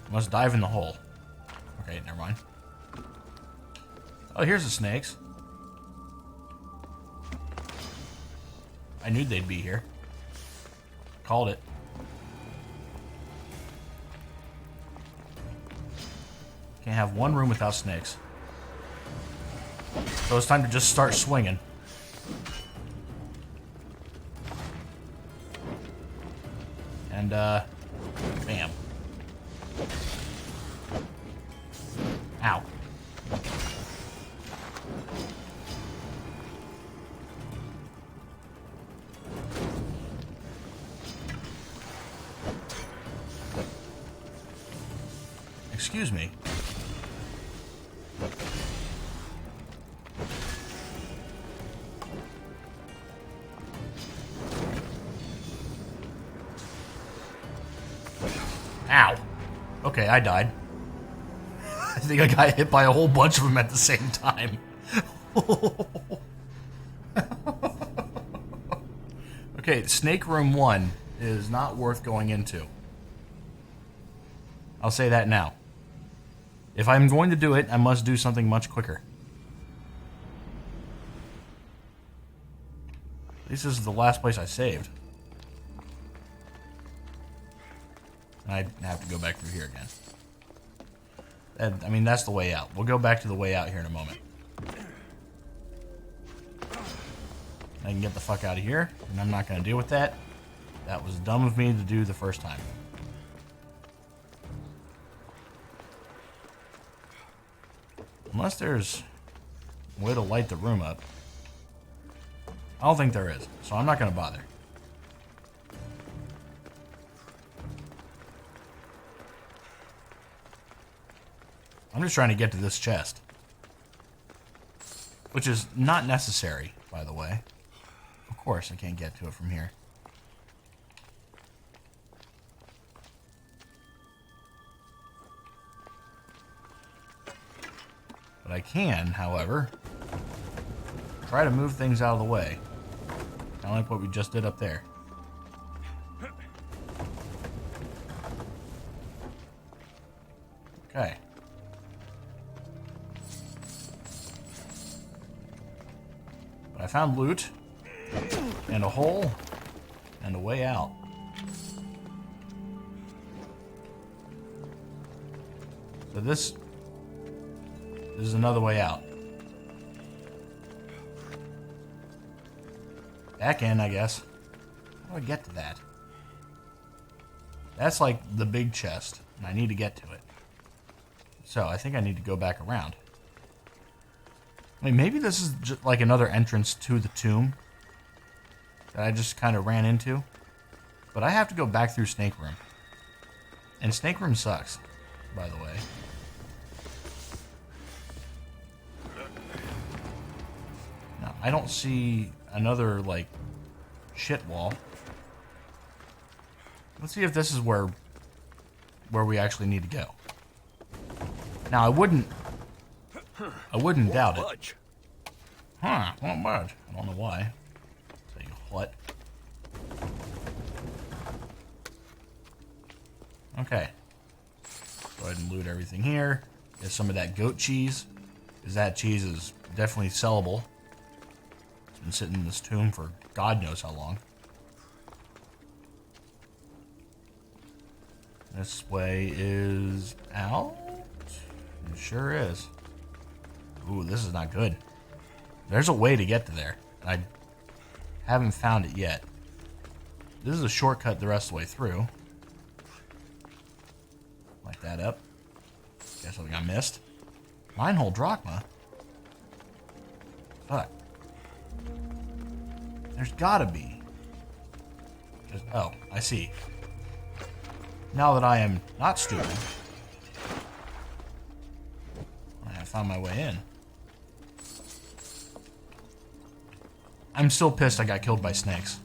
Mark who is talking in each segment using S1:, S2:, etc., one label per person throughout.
S1: I must dive in the hole. Okay, never mind. Oh, here's the snakes. I knew they'd be here. Called it. Can't have one room without snakes. So it's time to just start swinging. And, bam. Ow. Excuse me. Ow. Okay, I died. I think I got hit by a whole bunch of them at the same time. Okay, Snake Room 1 is not worth going into. I'll say that now. If I'm going to do it, I must do something much quicker. At least this is the last place I saved. I have to go back through here again. I mean, that's the way out. We'll go back to the way out here in a moment. I can get the fuck out of here, and I'm not going to deal with that. That was dumb of me to do the first time. Unless there's a way to light the room up. I don't think there is, so I'm not going to bother. I'm just trying to get to this chest. Which is not necessary, by the way. Of course, I can't get to it from here. But I can, however, try to move things out of the way. Kind of like what we just did up there. Okay. But I found loot, and a hole, and a way out. So this is another way out. Back in, I guess. How do I get to that? That's like the big chest, and I need to get to it. So I think I need to go back around. I mean, maybe this is just like another entrance to the tomb that I just kind of ran into. But I have to go back through Snake Room. And Snake Room sucks, by the way. Now, I don't see another, like, shit wall. Let's see if this is where we actually need to go. Now, I wouldn't doubt it. Huh, won't budge. I don't know why. Say what? Okay. Go ahead and loot everything here. Get some of that goat cheese, because that cheese is definitely sellable. It's been sitting in this tomb for God knows how long. This way is out. It sure is. Ooh, this is not good. There's a way to get to there. I haven't found it yet. This is a shortcut the rest of the way through. Light that up. Got something I missed. Minehole drachma? Fuck. There's gotta be. Oh, I see. Now that I am not stupid, I have found my way in. I'm still pissed I got killed by snakes.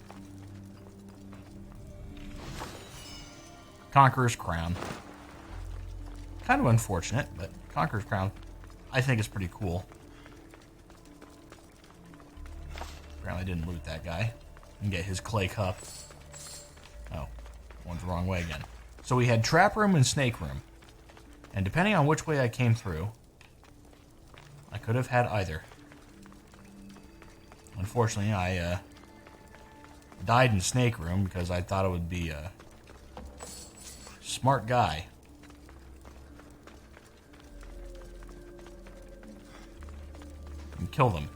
S1: Conqueror's Crown. Kind of unfortunate, but Conqueror's Crown I think is pretty cool. Apparently I didn't loot that guy. And get his clay cup. Oh, one's the wrong way again. So we had Trap Room and Snake Room. And depending on which way I came through, I could have had either. Unfortunately, I died in Snake Room because I thought it would be a smart guy. And kill them.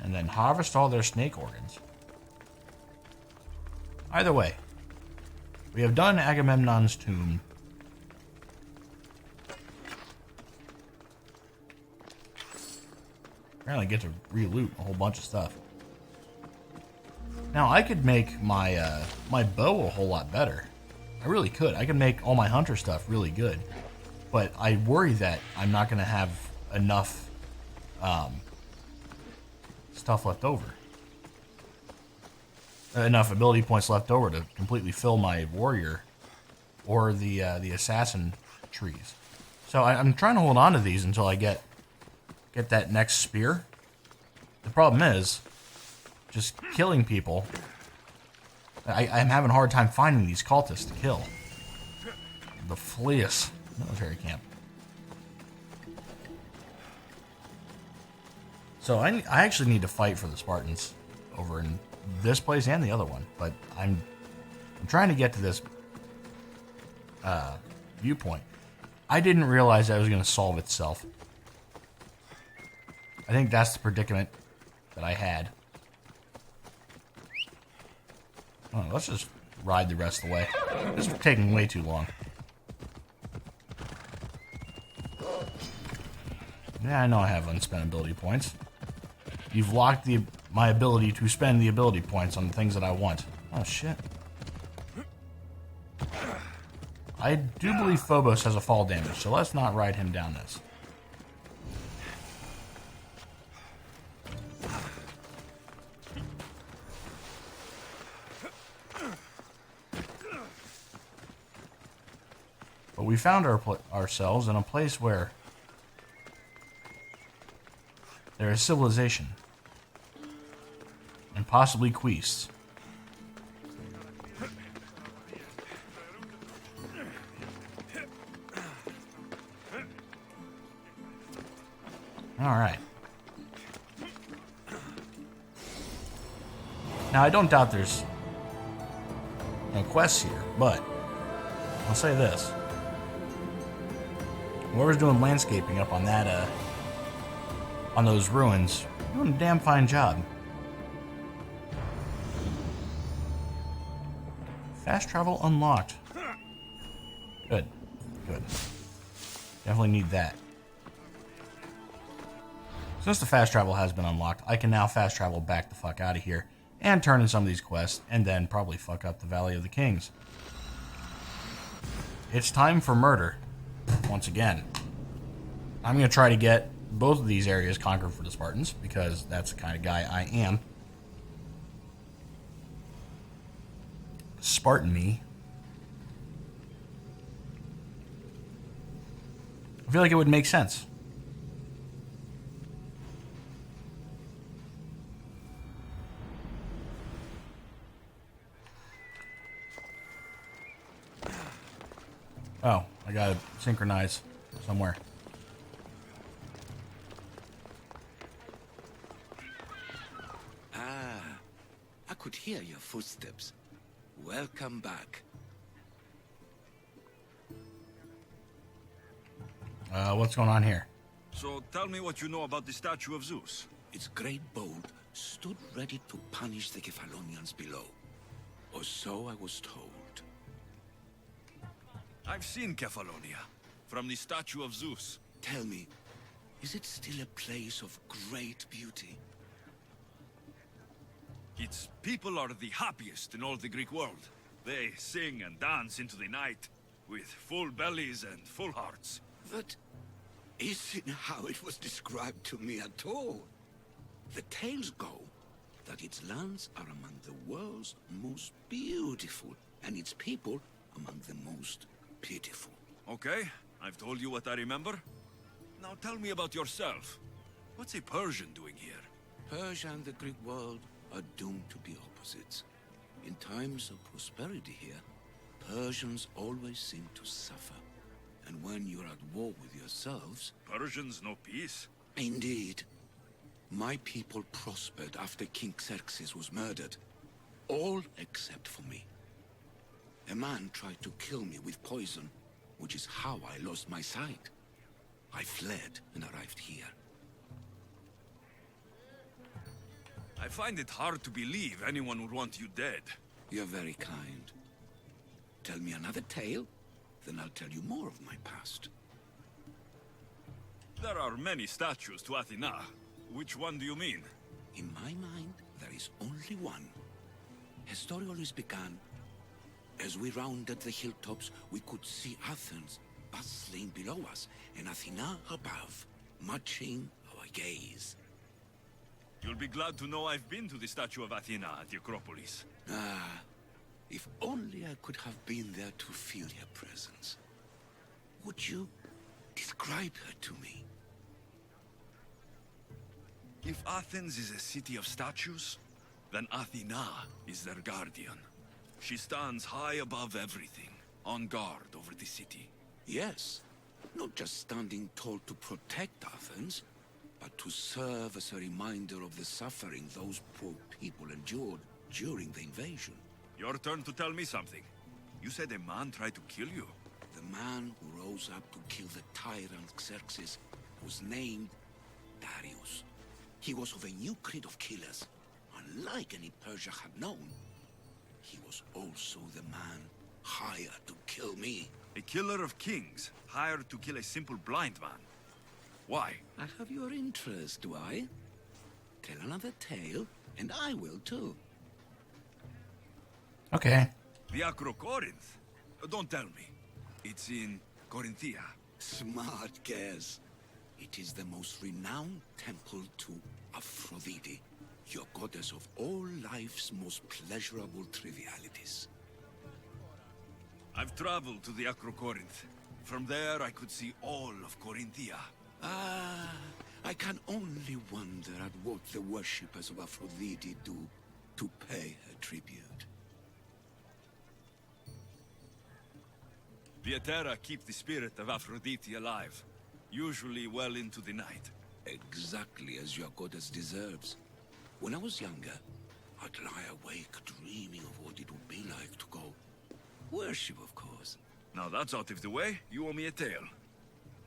S1: And then harvest all their snake organs. Either way, we have done Agamemnon's tomb. Apparently get to re-loot a whole bunch of stuff. Now I could make my my bow a whole lot better. I really could. I could make all my hunter stuff really good. But I worry that I'm not going to have enough stuff left over. Enough ability points left over to completely fill my warrior or the assassin trees. So I'm trying to hold on to these until I get that next spear. The problem is just killing people. I'm having a hard time finding these cultists to kill. The Fleas military camp. So I actually need to fight for the Spartans over in this place and the other one, but I'm trying to get to this viewpoint. I didn't realize that it was going to solve itself. I think that's the predicament that I had. Oh, let's just ride the rest of the way. This is taking way too long. Yeah, I know I have unspent ability points. You've locked my ability to spend the ability points on the things that I want. Oh, shit. I do believe Phobos has a fall damage, so let's not ride him down this. But we found ourselves in a place where there is civilization. And possibly Queests. Alright. Now, I don't doubt there's no quests here, but I'll say this. Whoever's doing landscaping up on that, on those ruins, doing a damn fine job. Fast travel unlocked. Good. Good. Definitely need that. Since the fast travel has been unlocked, I can now fast travel back the fuck out of here and turn in some of these quests and then probably fuck up the Valley of the Kings. It's time for murder. Once again. I'm going to try to get both of these areas conquered for the Spartans because that's the kind of guy I am. Spartan me. I feel like it would make sense. Oh, I gotta synchronize somewhere.
S2: Ah, I could hear your footsteps. Welcome back.
S1: What's going on here?
S3: So tell me what you know about the statue of Zeus.
S2: Its great bolt stood ready to punish the Kephalonians below. Or so I was told.
S3: I've seen Kephallonia from the statue of Zeus.
S2: Tell me, is it still a place of great beauty?
S3: Its people are the happiest in all the Greek world. They sing and dance into the night with full bellies and full hearts.
S2: That isn't how it was described to me at all. The tales go that its lands are among the world's most beautiful, and its people among the most pitiful.
S3: Okay, I've told you what I remember. Now tell me about yourself. What's a Persian doing here?
S2: Persia and the Greek world are doomed to be opposites. In times of prosperity here, Persians always seem to suffer. And when you're at war with yourselves...
S3: Persians no peace.
S2: Indeed. My people prospered after King Xerxes was murdered. All except for me. A man tried to kill me with poison, which is how I lost my sight. I fled and arrived here.
S3: I find it hard to believe anyone would want you dead.
S2: You're very kind. Tell me another tale, then I'll tell you more of my past.
S3: There are many statues to Athena. Which one do you mean?
S2: In my mind, there is only one. Her story always began. As we rounded the hilltops, we could see Athens bustling below us, and Athena above, matching our gaze.
S3: You'll be glad to know I've been to the statue of Athena at the Acropolis.
S2: Ah, if only I could have been there to feel her presence. Would you describe her to me?
S3: If Athens is a city of statues, then Athena is their guardian. She stands high above everything, on guard over the city.
S2: Yes, not just standing tall to protect Athens, but to serve as a reminder of the suffering those poor people endured during the invasion.
S3: Your turn to tell me something. You said a man tried to kill you.
S2: The man who rose up to kill the tyrant Xerxes was named Darius. He was of a new creed of killers, unlike any Persia had known. He was also the man hired to kill me.
S3: A killer of kings, hired to kill a simple blind man. Why?
S2: I have your interest, do I? Tell another tale, and I will too.
S1: Okay.
S3: The Acrocorinth? Don't tell me. It's in Corinthia.
S2: Smart guess. It is the most renowned temple to Aphrodite, your goddess of all life's most pleasurable trivialities.
S3: I've traveled to the Acrocorinth. From there, I could see all of Corinthia.
S2: Ah, I can only wonder at what the worshippers of Aphrodite do to pay her tribute.
S3: The Etera keep the spirit of Aphrodite alive, usually well into the night.
S2: Exactly as your goddess deserves. When I was younger, I'd lie awake dreaming of what it would be like to go. Worship, of course.
S3: Now that's out of the way, you owe me a tale.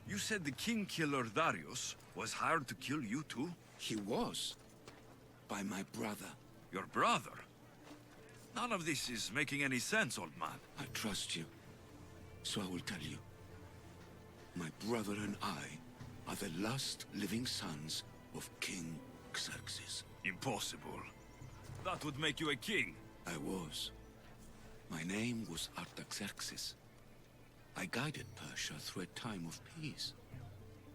S3: You said the king killer Darius was hired to kill you too?
S2: He was. By my brother.
S3: Your brother? None of this is making any sense, old man.
S2: I trust you. So I will tell you. My brother and I are the last living sons of King Xerxes.
S3: Impossible. That would make you a king.
S2: I was. My name was Artaxerxes. I guided Persia through a time of peace.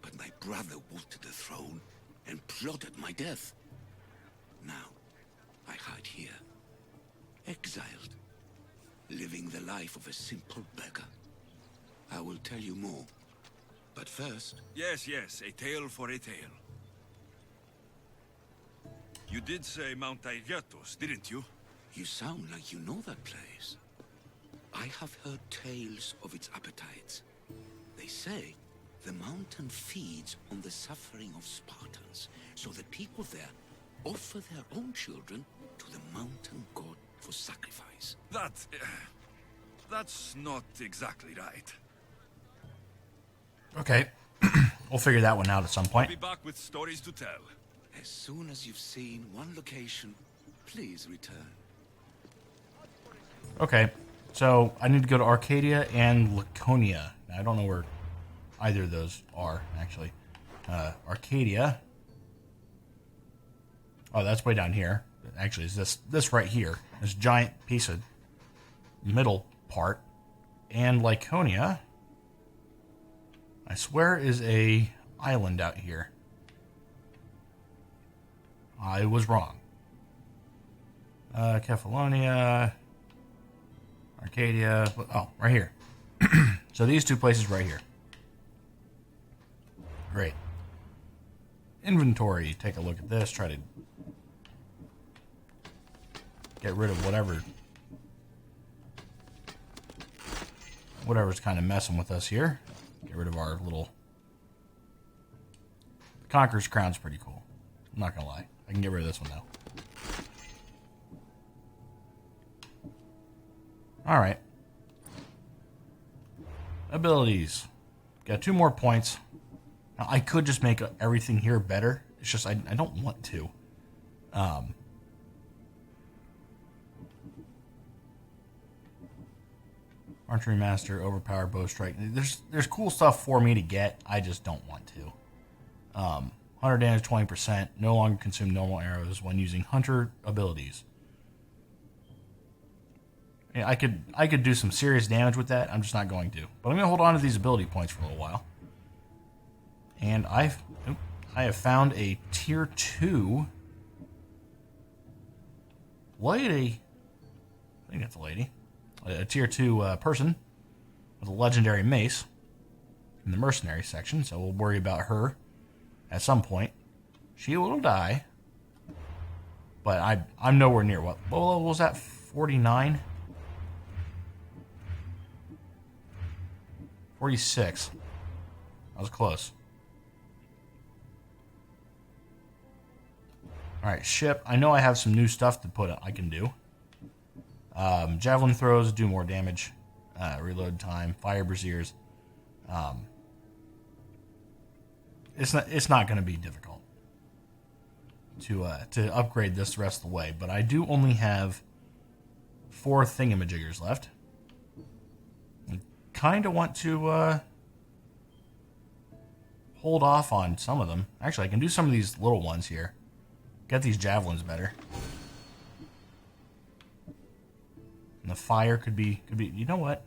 S2: But my brother wanted the throne and plotted my death. Now, I hide here. Exiled. Living the life of a simple beggar. I will tell you more. But first...
S3: Yes, a tale for a tale. You did say Mount Aigyatos, didn't you?
S2: You sound like you know that place. I have heard tales of its appetites. They say the mountain feeds on the suffering of Spartans, so the people there offer their own children to the mountain god for sacrifice.
S3: That's not exactly right.
S1: Okay. We'll figure that one out at some
S3: I'll
S1: point.
S3: be back with stories to tell.
S2: As soon as you've seen one location, please return.
S1: Okay. So I need to go to Arcadia and Laconia. Now, I don't know where either of those are, actually. Arcadia. Oh, that's way down here. Actually, it's this right here. This giant piece of middle part. And Laconia, I swear, is a island out here. I was wrong. Kefalonia, Arcadia. Oh, right here. So these two places right here. Great. Inventory. Take a look at this. Try to get rid of whatever's kind of messing with us here. Get rid of our little... The Conqueror's Crown's pretty cool. I'm not gonna lie. I can get rid of this one now. Alright. Abilities. Got 2 more points. Now, I could just make everything here better. It's just I don't want to. Archery Master, Overpower, Bow Strike. There's cool stuff for me to get. I just don't want to. 100 damage, 20%. No longer consume normal arrows when using hunter abilities. Yeah, I could do some serious damage with that. I'm just not going to. But I'm going to hold on to these ability points for a little while. And I have found a tier 2 lady. I think that's a lady. A tier 2 person with a legendary mace in the mercenary section, so we'll worry about her at some point. She will die, but I'm nowhere near what level was that? 49? 46. I was close. Alright, ship. I know I have some new stuff to put I can do. Javelin throws do more damage. Reload time. Fire braziers. It's not going to be difficult to upgrade this the rest of the way, but I do only have 4 thingamajiggers left. I kind of want to hold off on some of them. Actually, I can do some of these little ones here. Get these javelins better. And the fire could be. You know what?